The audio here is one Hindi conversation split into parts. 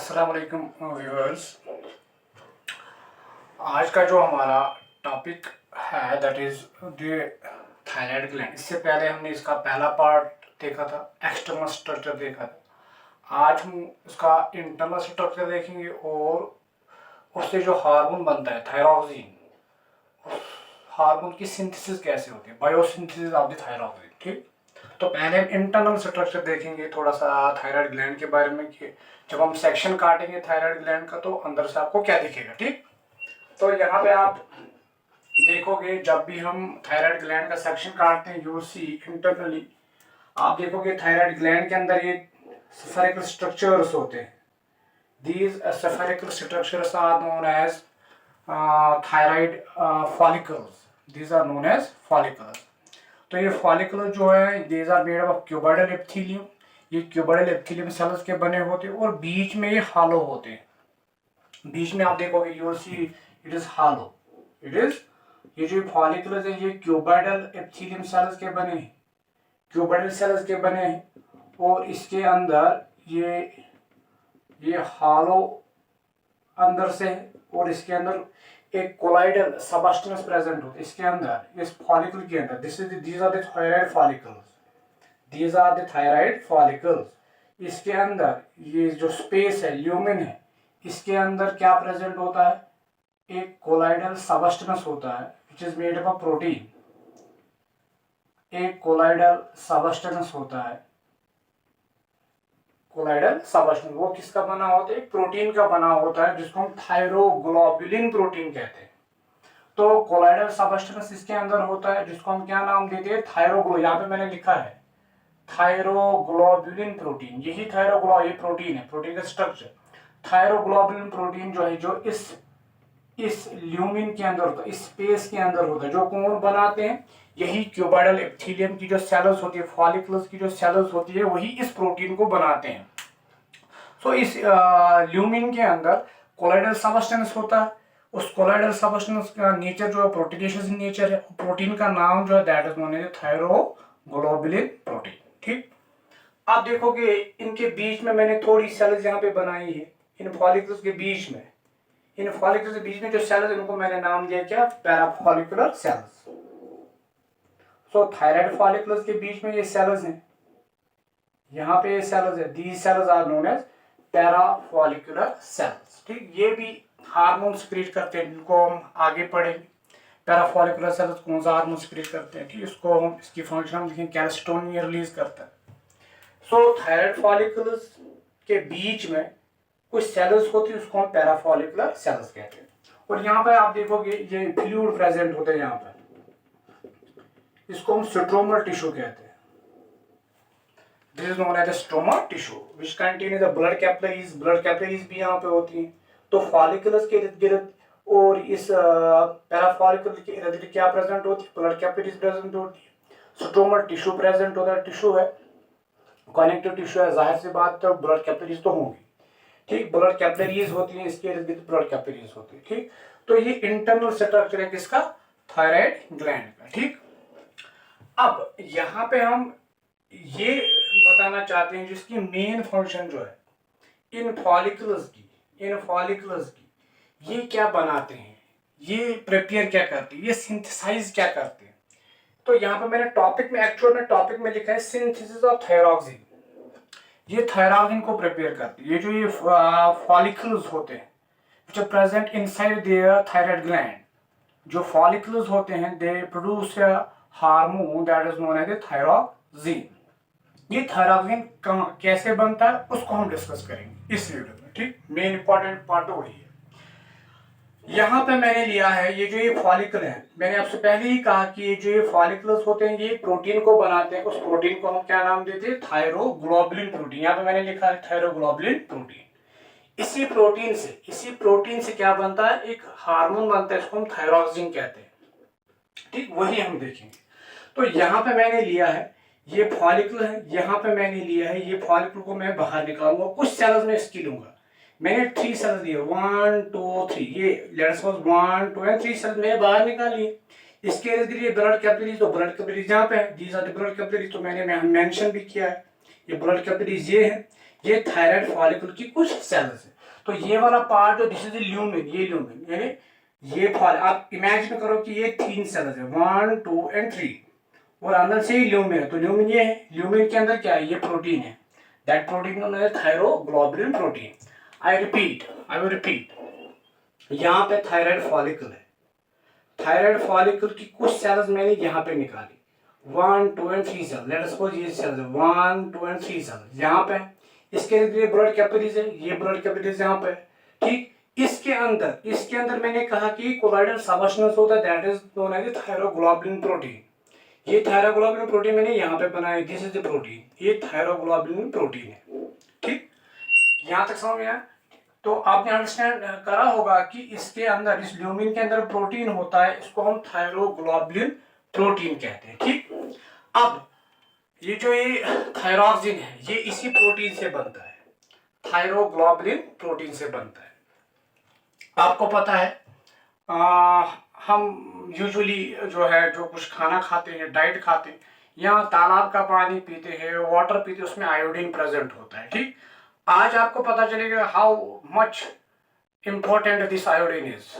अस्सलाम वालेकुम व्यूअर्स। आज का जो हमारा टॉपिक है that is the thyroid gland. इससे पहले हमने इसका पहला पार्ट देखा था, एक्सटर्नल स्ट्रक्चर देखा था। आज हम इसका इंटरनल स्ट्रक्चर देखेंगे और उससे जो हार्मोन बनता है थायरॉक्सिन, हार्मोन की सिंथेसिस कैसे होती है, बायोसिंथेसिस ऑफ द थायरॉक्सिन। ठीक, तो पहले हम इंटरनल स्ट्रक्चर देखेंगे थोड़ा सा थायराइड ग्लैंड के बारे में कि जब हम सेक्शन काटेंगे थायराइड ग्लैंड का तो अंदर से आपको क्या दिखेगा। ठीक, तो यहाँ पे आप देखोगे जब भी हम थायराइड ग्लैंड का सेक्शन काटते हैं यू सी इंटरनली आप देखोगे थायराइड ग्लैंड के अंदर ये स्फेरिकल स्ट्रक्चर्स होते हैं। These spherical structures are known as thyroid follicles. These are known as follicles. तो ये फॉलिकुलर जो है these are made of cuboidal epithelium. ये क्यूबॉइडल एपिथेलियम सेल्स के बने होते हैं और बीच में ये हालो होते हैं। बीच में आप देखोगे you will see it is hello. It is ये जो फॉलिकुलर है ये क्यूबॉइडल एपिथेलियम सेल्स के बने हैं, क्यूबॉइडल सेल्स के बने हैं और इसके अंदर ये हालो अंदर से और इसके अंदर एक कोलाइडल सबस्टेंस प्रेजेंट होता है इसके अंदर, इस फॉलिकल के अंदर। These are the thyroid follicles. These are the thyroid follicles. इसके अंदर ये जो स्पेस है ल्यूमेन है, इसके अंदर क्या प्रेजेंट होता है, एक कोलाइडल सबस्टेंस होता है which is made up of protein. एक कोलाइडल सबस्टेंस होता है, कोलाइडल सबस्टेंस वो किसका बना होता है, एक प्रोटीन का बना होता है जिसको हम थायरोग्लोबुलिन प्रोटीन कहते हैं। तो कोलाइडल सबस्टेंस इसके अंदर होता है जिसको हम क्या नाम देते हैं, थायरोग्लो। यहाँ पे मैंने लिखा है थायरोग्लोबुलिन प्रोटीन। यही थायरोग्लो ये प्रोटीन है, प्रोटीन का स्ट्रक्चर। थायरोग्लोबुलिन प्रोटीन जो है जो इस ल्यूमिन के अंदर होता है, इस स्पेस के अंदर होता है, जो कौन बनाते हैं, यही क्यूबॉइडल एपिथेलियम की जो सेल्स होती है, फॉलिकुलस की जो सेल्स होती है वही इस प्रोटीन को बनाते हैं। सो इस ल्यूमिन के अंदर कोलाइडल सबस्टेंस होता है। उस कोलाइडल सबस्टेंस का नेचर जो है प्रोटीनेशियस नेचर है। प्रोटीन का नाम जो है that is known as thyroglobulin protein. ठीक, आप देखोगे इनके बीच में मैंने थोड़ी सेल्स यहाँ पे बनाई है, इन फॉलिकुलस के बीच में। इन फॉलिकुलस के बीच में जो सेल्स है उनको मैंने नाम दिया क्या, पैराफॉलिकुलर सेल्स। सो थायराइड फॉलिकुलस के बीच में ये सेल्स हैं, यहाँ पे ये सेल्स है। These cells are known as parafollicular cells. ठीक, ये भी हार्मोन सिक्रीट करते हैं जिनको हम आगे पढ़ेंगे। पैराफॉलिकुलर सेल्स कौन सा हार्मोन सिक्रीट करते हैं, ठीक, इसको हम इसकी फंक्शन हम देखेंगे, कैल्सिटोनिन रिलीज करता है। सो थायराइड फॉलिकुलस के बीच में कुछ सेल्स होती है उसको हम पैराफॉलिकुलर सेल्स कहते हैं। और यहाँ पे आप देखोगे ये फ्लूइड प्रेजेंट होते हैं यहाँ पे, इसको हम स्ट्रोमल टिश्यू कहते हैं। This is known as stromal tissue which contain the blood capillaries. Blood capillaries भी यहाँ पे होती हैं। तो फॉलिकुलस के इर्द गिर्द और इस पैराफॉलिकुलर के इर्द गिर्द क्या प्रेजेंट होती है, ब्लड कैपिलरीज प्रेजेंट होती है, स्ट्रोमल टिश्यू प्रेजेंट होता है। टिश्यू है, कनेक्टिव टिश्यू है, जाहिर सी बात है ब्लड कैपिलरीज तो होंगी। ठीक, ब्लड कैपिलरीज होती हैं, इसके इर्द गिर्द ब्लड कैपिलरीज होती है। ठीक, तो ये इंटरनल स्ट्रक्चर है किसका, थायराइड ग्लैंड का। ठीक, अब यहाँ पे हम ये बताना चाहते हैं जिसकी मेन फंक्शन जो है इन फॉलिकुलस की ये क्या बनाते हैं, ये प्रिपेयर क्या करते हैं, ये सिंथेसाइज क्या करते हैं। तो यहाँ पे मैंने टॉपिक में एक्चुअल में टॉपिक में लिखा है सिंथेसिस ऑफ थायरॉक्सिन। ये थायरॉक्सिन को प्रिपेयर करते हैं। ये जो ये फॉलिकुलस होते हैं which are present inside their thyroid gland, जो फॉलिकुलस होते हैं they produce hormone that is known as thyroxine. ये थायरॉक्सिन कैसे बनता है उसको हम डिस्कस करेंगे इस वीडियो में। ठीक, मेन इंपॉर्टेंट पार्ट वही है। यहाँ पे मैंने लिया है ये जो ये फॉलिकल है, मैंने आपसे पहले ही कहा कि ये जो ये फॉलिकुलस होते हैं ये प्रोटीन को बनाते हैं। उस प्रोटीन को हम क्या नाम देते हैं, थायरोग्लोबुलिन प्रोटीन। यहाँ पे मैंने लिखा है थायरोग्लोबुलिन प्रोटीन। इसी प्रोटीन से क्या बनता है, एक हार्मोन बनता है, इसको हम थायरॉक्सिन कहते हैं। ठीक, वही हम देखेंगे। तो यहाँ पे मैंने लिया है ये फॉलिकल है, यहाँ पे मैंने लिया है ये फॉलिकल को मैं बाहर निकालूंगा, कुछ सेल्स में इसकी लूंगा। मैंने 3 सेल्स दिए 1 2 3, ये लेट्स सपोज 1 2 एंड 3 सेल्स मैंने बाहर निकाली। इसके इर्द गिर्द ब्लड कैपिलरीज, तो ब्लड कैपिलरीज यहाँ पे है, these are the blood capillaries, तो मैंने मेंशन भी किया है। ये ब्लड कैपिलरीज ये है, ये थायराइड फॉलिकल की कुछ सेल्स है। तो ये वाला पार्ट जो दिस इज ल्यूमिन, ये ल्यूमिन यानी ये फॉल, आप इमेजिन करो कि ये 3 सेल्स है 1 2 एंड 3 और अंदर से ही ल्यूमिन है, तो ल्यूमिन ये है, ल्यूमिन के अंदर क्या है, ये प्रोटीन है, that protein known as thyroglobulin protein. I will repeat, यहाँ पे थायराइड फॉलिकल है, थायराइड फॉलिकल की कुछ सेल्स मैंने यहाँ पे निकाली 1 2 and 3 cell, let us suppose ये सेल्स 1 2 एंड 3 सेल यहाँ पे, इसके अंदर ये ब्लड कैपिलरीज है, ये ब्लड कैपिलरीज यहाँ पे, ठीक। इसके अंदर मैंने कहा कि कोलाइडल सबस्टेंस होता है, that is known as thyroglobulin protein. ये थायरोग्लोबुलिन प्रोटीन मैंने यहाँ पे बनाया, दिस इज द प्रोटीन, ये थायरोग्लोबुलिन प्रोटीन है, ठीक। यहाँ तक समझ में आया? तो आपने अंडरस्टैंड करा होगा कि इसके अंदर, इस ल्यूमिन के अंदर प्रोटीन होता है, इसको हम थायरोग्लोबुलिन प्रोटीन कहते हैं, ठीक। अब ये जो ये थायरोक्सिन है, ये इसी प्रोटीन से बनता है, थायरोग्लोबुलिन प्रोटीन से बनता है। आपको पता है हम यूजुअली जो है, जो कुछ खाना खाते हैं, डाइट खाते हैं, या तालाब का पानी पीते हैं, वाटर पीते हैं, उसमें आयोडीन प्रेजेंट होता है, ठीक। आज आपको पता चलेगा how much important this iodine is,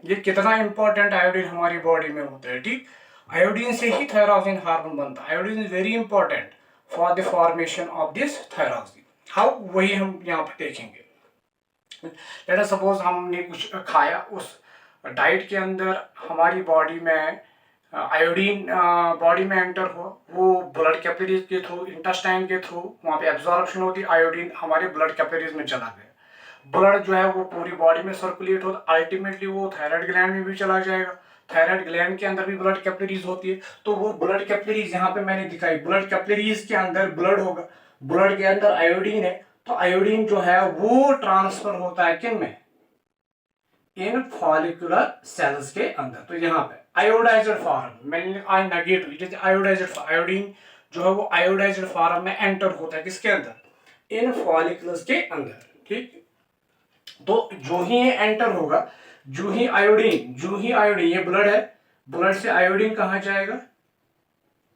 ये कितना इम्पोर्टेंट आयोडीन हमारी बॉडी में होता है, ठीक। आयोडीन से ही थायरोक्सिन हार्मोन बनता है, iodine is very important for the formation of this thyroxine. How, वही हम यहाँ पे देखेंगे। लेट अस सपोज हमने कुछ खाया, उस डाइट के अंदर हमारी बॉडी में आयोडीन बॉडी में एंटर हो, वो ब्लड कैपिलरीज के थ्रू, इंटेस्टाइन के थ्रू वहाँ पे एब्जॉर्प्शन होती है, आयोडीन हमारे ब्लड कैपिलरीज में चला गया, ब्लड जो है वो पूरी बॉडी में सर्कुलेट होता, अल्टीमेटली वो थायराइड ग्लैंड में भी चला जाएगा, थायराइड ग्लैंड के अंदर भी ब्लड कैपिलरीज होती है, तो वो ब्लड कैपिलरीज यहाँ पे मैंने दिखाई, ब्लड कैपिलरीज के अंदर ब्लड होगा, ब्लड के अंदर आयोडीन है, तो आयोडीन जो है वो ट्रांसफर होता है किन में, इन फॉलिकुलर सेल्स के अंदर। तो यहाँ पे आयोडाइज्ड फॉर्म, मैंने I negative, it is iodised, iodine जो है वो आयोडाइज्ड फॉर्म में एंटर होता है किसके अंदर, इन फॉलिकुलर्स के अंदर, ठीक। तो जो ही ये एंटर होगा, जो ही आयोडीन, ये ब्लड है, ब्लड से आयोडीन कहाँ जाएगा,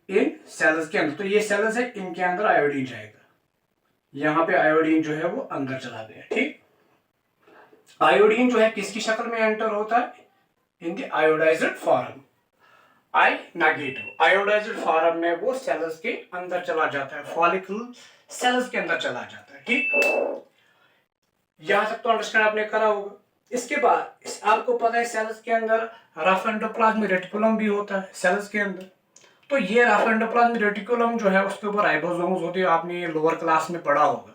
इन सेल्स के अंदर, तो ये सेल्स है, इनके अंदर आयोडीन जाएगा, यहाँ पे आयोडीन जो है वो अंदर चला गया, ठीक। आयोडीन जो है किसकी शक्ल में एंटर होता है, in the iodised form, I negative, iodised form में वो सेल्स के अंदर चला जाता है, फॉलिकल सेल्स के अंदर चला जाता है, ठीक। यहां तक तो अंडरस्टैंड आपने करा होगा। इसके बाद आपको पता है सेल्स के अंदर रफ एंडोप्लाज्मिक रेटिकुलम भी होता है सेल्स के अंदर, तो ये रफ एंडोप्लाज्मिक रेटिकुलम जो है उसके ऊपर राइबोसोम्स होती है, आपने लोअर क्लास में पढ़ा होगा,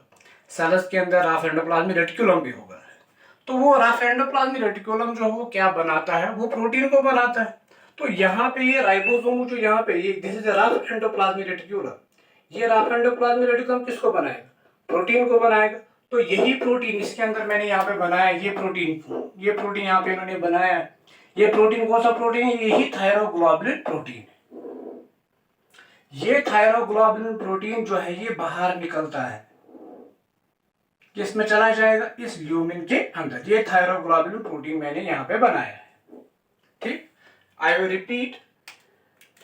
सेल्स के अंदर रफ एंडोप्लाज्मिक रेटिकुलम भी होगा, तो वो रफ एंडोप्लाज्मिक रेटिकुलम जो वो क्या बनाता है, वो प्रोटीन को बनाता है। तो यहाँ पे ये राइबोसोम जो यहाँ पे, ये this is rough endoplasmic reticulum, ये रफ एंडोप्लाज्मिक रेटिकुलम किसको बनाएगा, प्रोटीन को बनाएगा। तो यही प्रोटीन इसके अंदर मैंने यहाँ पे बनाया, ये प्रोटीन यहाँ पे इन्होंने बनाया है, ये प्रोटीन कौन सा प्रोटीन है, यही थायरोग्लोबुलिन प्रोटीन है। ये थायरोग्लोबुलिन प्रोटीन जो है ये बाहर निकलता है, किसमें चला जाएगा, इस ल्यूमिन के अंदर, ये थायरोग्लोबुलिन प्रोटीन मैंने यहाँ पे बनाया है, ठीक। आई विल रिपीट,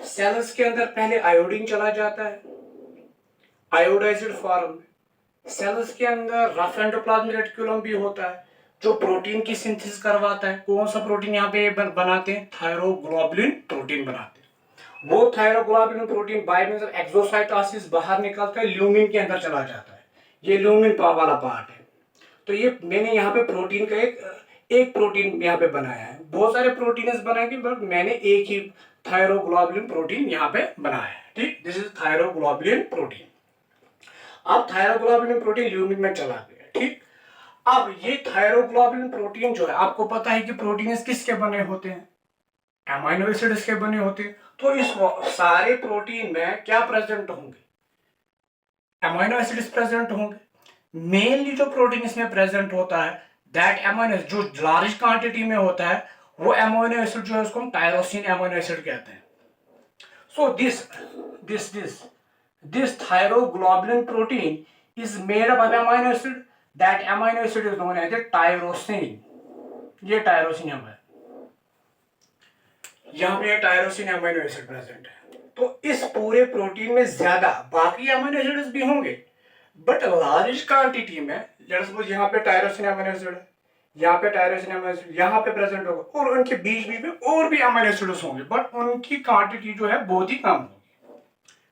सेल्स के अंदर पहले आयोडीन चला जाता है आयोडाइज्ड फॉर्म में, सेल्स के अंदर रफ एंडोप्लाज्मिक रेटिकुलम भी होता है जो प्रोटीन की सिंथेसिस करवाता है, कौन सा प्रोटीन यहाँ पे बनाते हैं, थायरोग्लोबुलिन प्रोटीन बनाते हैं। वो thyroglobulin protein by means of exocytosis बाहर निकलता है, ल्यूमिन के अंदर चला जाता है, ये ल्यूमिन वाला पार्ट है। तो ये मैंने यहाँ पे प्रोटीन का एक प्रोटीन यहाँ पे बनाया है, बहुत सारे प्रोटीन्स बनाएंगे बट मैंने एक ही थायरोग्लोबुलिन प्रोटीन यहाँ पे बनाया है, ठीक। This is thyroglobulin protein. अब थायरोग्लोबुलिन प्रोटीन ल्यूमिन में चला गया, ठीक। अब ये थायरोग्लोबुलिन प्रोटीन जो है, आपको पता है कि प्रोटीन किसके बने होते हैं, अमीनो एसिड्स के बने होते हैं। तो इस सारे प्रोटीन में क्या प्रेजेंट होंगे, अमीनो एसिड्स प्रेजेंट होंगे। मेनली जो प्रोटीन इसमें प्रेजेंट होता है, दैट अमीनो जो लार्ज क्वांटिटी में होता है, वो अमीनो एसिड जो है उसको हम टायरोसिन अमीनो एसिड कहते हैं। सो this thyroglobulin protein is made up of amino acid, that amino acid is known as a tyrosine। ये टायरोसिन है, यहाँ पे टायरोसिन अमीनो एसिड प्रेजेंट है। तो इस पूरे प्रोटीन में ज्यादा बाकी अमीनो एसिड्स भी होंगे बट लार्ज क्वांटिटी में लेट्स सपोज यहाँ पे टायरोसिन अमीनो एसिड है, यहाँ पे टायरोसिन अमीनो एसिड यहाँ पे प्रेजेंट होगा, और उनके बीच बीच में और भी अमीनो एसिड्स होंगे, बट उनकी क्वांटिटी जो है बहुत ही कम होगी।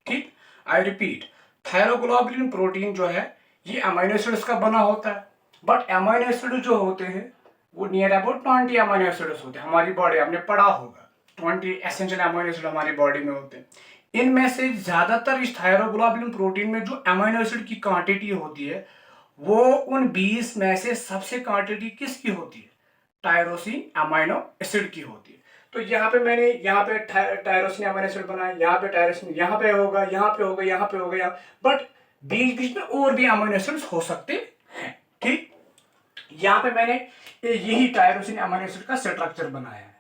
ठीक, आई रिपीट, थायरोग्लोबुलिन प्रोटीन जो है ये अमीनो एसिड्स का बना होता है, बट अमीनो एसिड जो होते हैं वो नियर अबाउट 20 अमीनो एसिड्स होते हैं। हमारी बॉडी, आपने पढ़ा होगा 20 एसेंशियल अमीनो एसिड हमारी बॉडी में होते हैं। इनमें से ज्यादातर इस थायरोग्लोबुलिन प्रोटीन में जो अमीनो एसिड की क्वांटिटी होती है वो उन 20 में से सबसे क्वांटिटी किसकी होती है? टायरोसिन अमीनो एसिड की होती है। तो यहाँ पे मैंने यहाँ पे टायरोसिन अमीनो एसिड बनाया, यहाँ पे टायरोसिन यहाँ पे होगा, यहाँ पे होगा, यहाँ पे होगा, बट बीच बीच में और भी अमीनो एसिड्स हो सकते हैं। ठीक, यहाँ पे मैंने यही टायरोसिन अमीनो एसिड का स्ट्रक्चर बनाया है।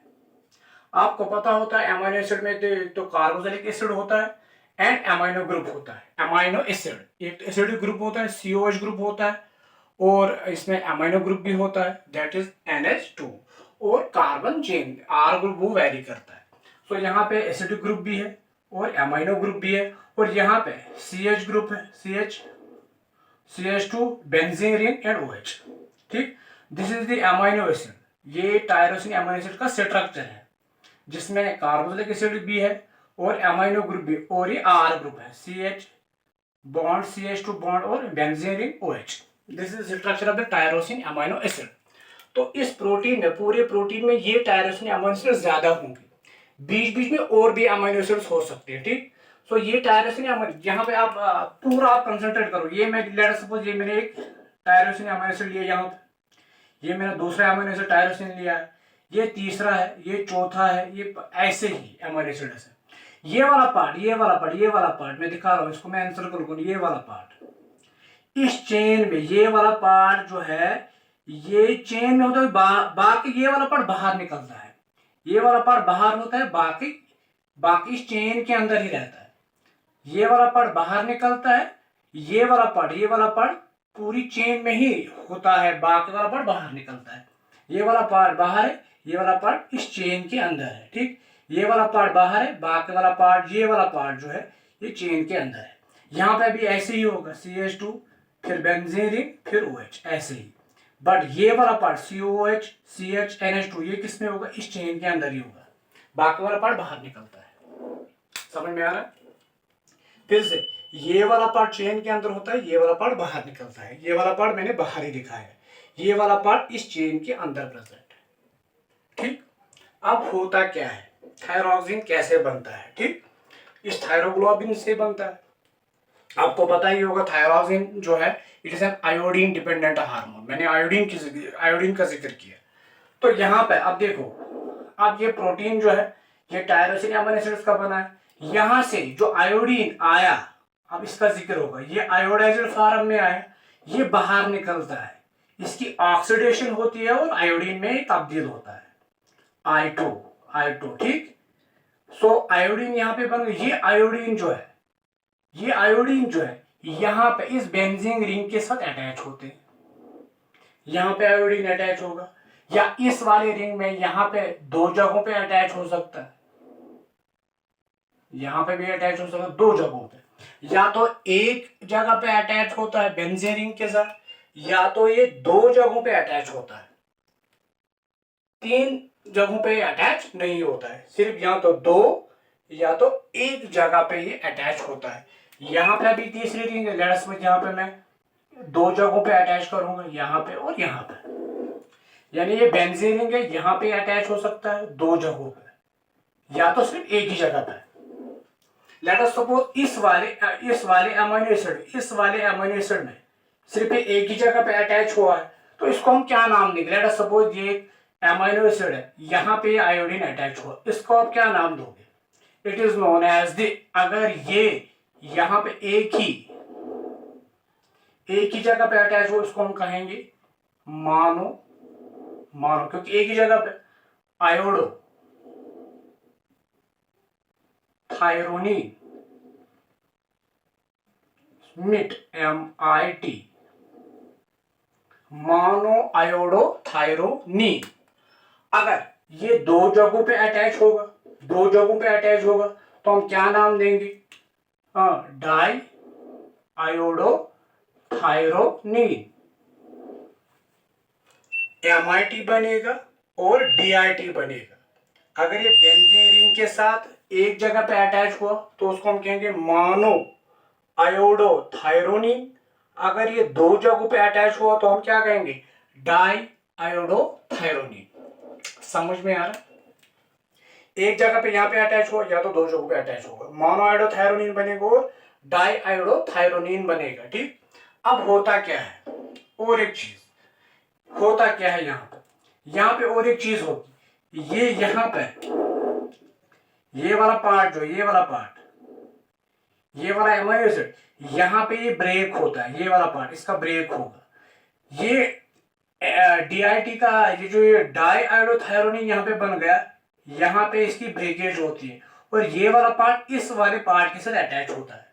आपको पता होता है अमीनो एसिड में तो कार्बोक्सिलिक एसिड होता है एंड अमीनो ग्रुप होता है। अमीनो एसिड एक एसिडिक ग्रुप होता है, COH ग्रुप होता है, और इसमें अमीनो ग्रुप भी होता है दैट इज NH2, और कार्बन चेन R ग्रुप वो वेरी करता है। तो यहाँ पे एसिडिक ग्रुप भी है और अमीनो ग्रुप भी है, और यहाँ पे CH ग्रुप है, CH2 benzene ring and OH। ठीक, this is the amino acid. ये टायरोसिन अमीनो एसिड का स्ट्रक्चर है जिसमें कार्बोक्सिलिक एसिड भी है और अमीनो ग्रुप भी, और ये R ग्रुप है, CH बॉन्ड CH2 बॉन्ड और benzene ring OH। This is structure of the tyrosine amino acid. तो इस प्रोटीन में, पूरे प्रोटीन में ये टायरोसिन अमीनो एसिड ज्यादा होंगे, बीच बीच में और भी अमीनो एसिड्स हो सकते हैं। ठीक, सो ये टायरोसिन अमीनो, यहाँ पे आप पूरा आप कंसंट्रेट करो। ये मैं लेट सपोज ये मैंने एक टायरोसिन अमीनो एसिड लिया, यहाँ पे ये मैंने दूसरा अमीनो एसिड टायरोसिन लिया है, ये तीसरा है, ये चौथा है, ये ऐसे ही अमीनो एसिड है। ये वाला पार्ट, ये वाला पार्ट, ये वाला पार्ट मैं दिखा रहा हूँ, इसको मैं आंसर करूँ, ये वाला पार्ट इस चेन में, ये वाला पार्ट जो है ये चेन में होता है, बाकी ये वाला पार्ट बाहर निकलता है, ये वाला पार्ट बाहर होता है, बाकी बाकी इस चेन के अंदर ही रहता है। ये वाला पार्ट बाहर निकलता है, ये वाला पार्ट पूरी चेन में ही होता है, बाकी वाला पार्ट बाहर निकलता है। ये वाला पार्ट बाहर है, ये वाला पार्ट इस चेन के अंदर है। ठीक, ये वाला पार्ट बाहर है, बाकी वाला पार्ट, ये वाला पार्ट जो है ये चेन के अंदर है। यहाँ पे भी ऐसे ही होगा, CH2 फिर बेंजीन रिंग फिर OH, ऐसे ही। बट ये वाला पार्ट COH CH NH2 ये किस में होगा? इस चेन के अंदर ही होगा, बाकी वाला पार्ट बाहर निकलता है। समझ में आ रहा है? फिर से, ये वाला पार्ट चेन के अंदर होता है, ये वाला पार्ट बाहर निकलता है। ये वाला पार्ट मैंने बाहर ही दिखाया है, ये वाला पार्ट इस चेन के अंदर प्रेजेंट है। ठीक, अब होता क्या है, थायरोक्सिन कैसे बनता है? ठीक, इस थायरोग्लोबिन से बनता है। आपको पता ही होगा थायरोक्सिन जो है it is an iodine dependent hormone. मैंने आयोडीन का जिक्र किया। तो यहाँ पे अब देखो, अब ये प्रोटीन जो है ये टायरोसिन अमीनो एसिड्स का बना है। यहाँ से जो आयोडीन आया, अब इसका जिक्र होगा, ये आयोडाइज्ड फॉर्म में आया, ये बाहर निकलता है, इसकी ऑक्सीडेशन होती है और आयोडीन में तब्दील होता है, I2। ठीक, सो आयोडीन यहाँ पे बन गई। ये आयोडीन जो है यहाँ पे इस बेंजीन रिंग के साथ अटैच होते हैं। यहाँ पे आयोडीन अटैच होगा, या इस वाले रिंग में यहाँ पे दो जगहों पे अटैच हो सकता है, यहाँ पे भी अटैच हो सकता है दो जगहों पे। या तो एक जगह पे अटैच होता है बेंजीन रिंग के साथ, या तो ये दो जगहों पे अटैच होता है, तीन जगहों पे अटैच नहीं होता है, सिर्फ या तो दो या तो एक जगह पे ये अटैच होता है। यहाँ पे अभी तीसरी रिंग है, लेट्स सपोज यहाँ पे मैं दो जगहों पे अटैच करूंगा, यहाँ पे और यहाँ पे, यानी ये बेंजीन रिंग है, यहाँ पे अटैच हो सकता है दो जगहों पे, या तो सिर्फ एक ही जगह पे। लेट अस सपोज इस वाले अमीनो एसिड में सिर्फ एक ही जगह पे अटैच हुआ है, तो इसको हम क्या नाम देंगे? लेट अस सपोज ये अमीनो एसिड है, यहाँ पे आयोडीन अटैच हुआ, इसको आप क्या नाम दोगे? It is known as the, अगर ये यहाँ पे एक ही जगह पे अटैच हो, इसको हम कहेंगे मानो, क्योंकि एक ही जगह पे आयोडो थायरोनिन MIT मानो आयोडो थायरोनिन। अगर ये दो जगहों पे अटैच होगा तो हम क्या नाम देंगे? डाई आयोडो थायरोनीन, MIT बनेगा और DIT बनेगा। अगर ये बेंजीन रिंग के साथ एक जगह पे अटैच हुआ तो उसको हम कहेंगे मोनो आयोडोथायरोनिन। अगर ये दो जगहों पे अटैच हुआ तो हम क्या कहेंगे, डाई आयोडोथायरोनिन। समझ में आ रहा है? एक जगह पे यहाँ पे अटैच हुआ या तो दो जगहों पे अटैच होगा, मोनो आयोडोथायरोनिन बनेगा और डाई आयोडोथायरोनिन बनेगा। ठीक, अब होता क्या है, और एक चीज होता क्या है यहाँ पे और एक चीज होती, ये यहाँ पे ये वाला पार्ट जो ये वाला पार्ट, ये वाला एमाइनो एसिड, यहाँ पे ये ब्रेक होता है, ये वाला पार्ट इसका ब्रेक होगा। ये DIT का ये जो ये डाई आयोडोथायरोनिन यहाँ पे बन गया, यहाँ पे इसकी ब्रेकेज होती है और ये वाला पार्ट इस वाले पार्ट के साथ अटैच होता है।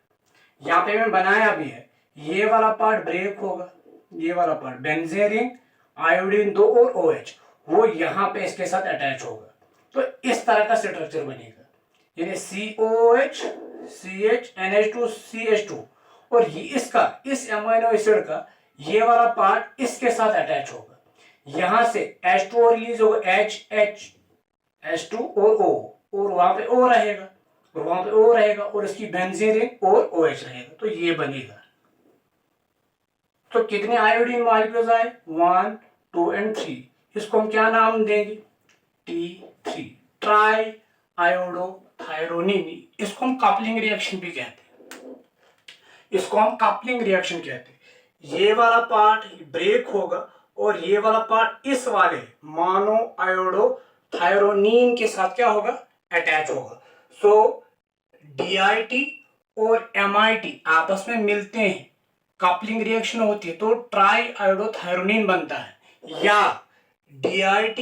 यहाँ पे मैं बनाया भी है, ये वाला पार्ट ब्रेक होगा, ये वाला पार्ट बेंजीन रिंग आयोडीन 2 और OH वो यहाँ पे इसके साथ अटैच होगा। तो इस तरह का स्ट्रक्चर बनेगा, यानी COOH CH NH2 CH2 और ये इसका इस अमीनो एसिड का ये वाला पार्ट इसके साथ अटैच होगा। यहां से H2O रिलीज होगा, H H2 और O, और वहां पे O रहेगा और वहां पे O रहेगा और इसकी बेंजीन रिंग और OH रहेगा, तो ये बनेगा। तो कितने आयोडीन मॉलिक्यूल्स आए, 1 2 एंड 3। इसको हम क्या नाम देंगे, T3 ट्राई आयोडोथायरोनिन। इसको हम कपलिंग रिएक्शन भी कहते हैं, इसको हम कपलिंग रिएक्शन कहते हैं। ये वाला पार्ट ब्रेक होगा और ये वाला पार्ट इस वाले मोनो आयोडोथायरोनिन के साथ क्या होगा, अटैच होगा। सो DIT और MIT आपस में मिलते हैं, कपलिंग रिएक्शन होती है तो ट्राई आयोडोथायरोनिन बनता है, या DIT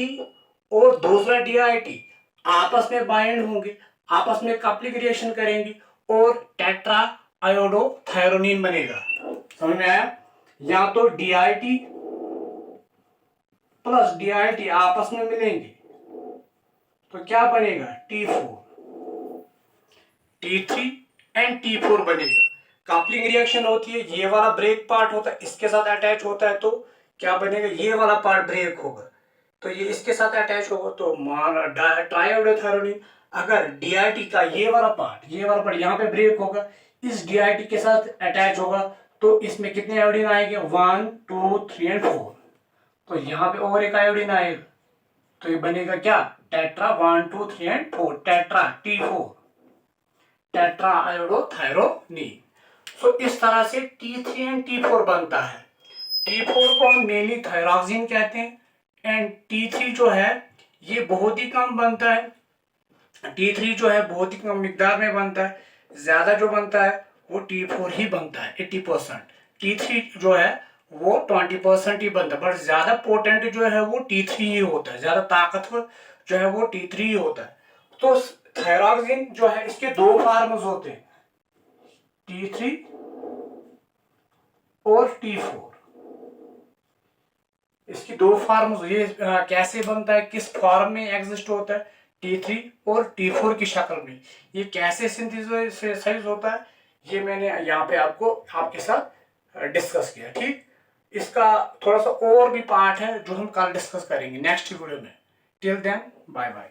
और दूसरा DIT आपस में बाइंड होंगे, आपस में कपलिंग रिएक्शन करेंगे और टेट्रा आयोडोथायरोनिन बनेगा। समझ में आया? या तो DIT प्लस DIT आपस में मिलेंगे तो क्या बनेगा, T4 T3 एंड T4 बनेगा। कपलिंग रिएक्शन होती है, ये वाला ब्रेक पार्ट होता है इसके साथ अटैच होता है तो क्या बनेगा, ये वाला पार्ट ब्रेक होगा तो ये इसके साथ अटैच होगा तो ट्राईआयोडोथायरोनिन। अगर DIT का ये वाला पार्ट यहाँ पे ब्रेक होगा, इस DIT के साथ अटैच होगा तो इसमें कितने आयोडीन आएंगे, 1 2 3 एंड 4। तो यहाँ पे और एक आयोडीन आएगा तो ये बनेगा क्या, tetra 1 2 3 and 4, tetra T4 tetra iodothyronine. So इस तरह से T3 एंड T4 बनता है। T4 को हम मेनली थायरॉक्सिन कहते हैं एंड T3 जो है ये बहुत ही कम बनता है। T3 जो है बहुत ही कम मिकदार में बनता है, ज्यादा जो बनता है वो T4 ही बनता है 80%। T3 जो है वो 20% ही बनता है, बट ज्यादा पोटेंट जो है वो T3 ही होता है, ज्यादा ताकतवर जो है वो T3 ही होता है। तो थायरॉक्सिन जो है इसके दो फार्म्स होते हैं, T3 और T4। इसकी दो फॉर्म्स, ये कैसे बनता है, किस फॉर्म में एग्जिस्ट होता है, T3 और T4 की शक्ल में, ये कैसे सिंथेसाइज होता है, ये मैंने यहाँ पे आपके साथ डिस्कस किया। ठीक, इसका थोड़ा सा और भी पार्ट है जो हम कल डिस्कस करेंगे नेक्स्ट वीडियो में। Till then bye bye.